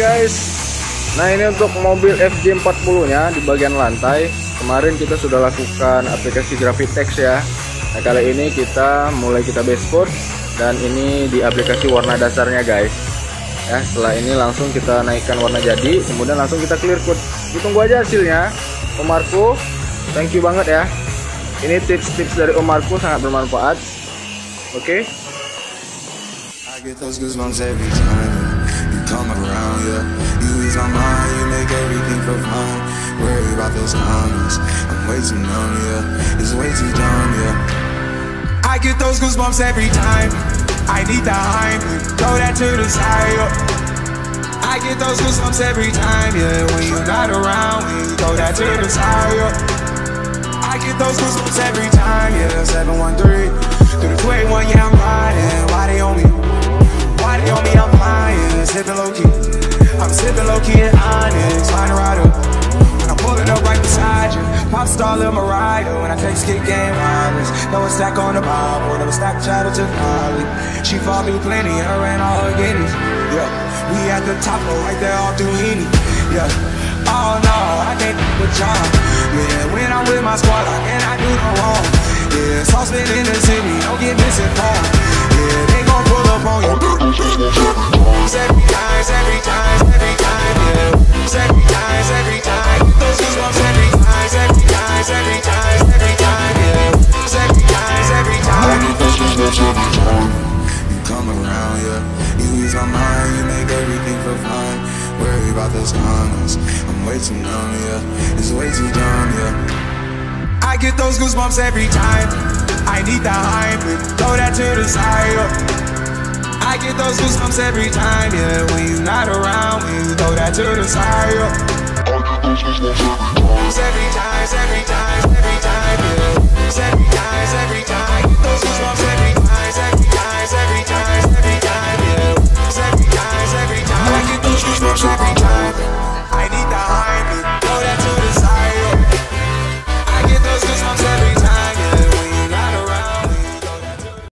guys. Nah, ini untuk mobil FJ40 nya di bagian lantai. Kemarin kita sudah lakukan aplikasi Gravitex ya. Nah, kali ini kita basecoat, dan ini di aplikasi warna dasarnya guys. Ya, setelah ini langsung kita naikkan warna jadi, kemudian langsung kita clear coat. Ditunggu aja hasilnya. Om Marco, thank you banget ya. Ini tips-tips dari Om Marco sangat bermanfaat. Oke. I get those goosebumps every time you come around, yeah. You ease my mind, you make everything feel fine. Worry about those comments, I'm way too numb, yeah. It's way too dumb, yeah. I get those goosebumps every time I need the hype, throw that to the side, yeah. I get those goosebumps every time, yeah. When you're not around, when you throw that to the side, yeah. I get those goosebumps every time, yeah. 713 through the 281, yeah, I'm riding. Why they on me? Why they on me? I'm flying, sipping low key. I'm sipping low key in Onyx, find a rider. When I'm pulling up right beside you, pop star Lil Mariah. When I take skit game wireless, throw a stack on the Bible, never Snapchat or to Molly. She fought me plenty, her and all her guineas. Yeah, we at the top, right there off Duini. Yeah, oh no, I can't with y'all. Yeah, when I'm with my squad, I cannot do no wrong. Yeah, saucepan in the city, don't get misinformed. Yeah, they gon' pull up on you. Every time, yeah. Every time. Those goosebumps every time, yeah. Every time. Those goosebumps every time. You come around, yeah. You ease my mind, you make everything feel fine. Worry about those comments, I'm way too numb, yeah. It's way too dumb, yeah. I get those goosebumps every time I need the hype, throw that to the side, yeah. I get those goosebumps every time, yeah. When you're not around, when you throw that to the side, yeah.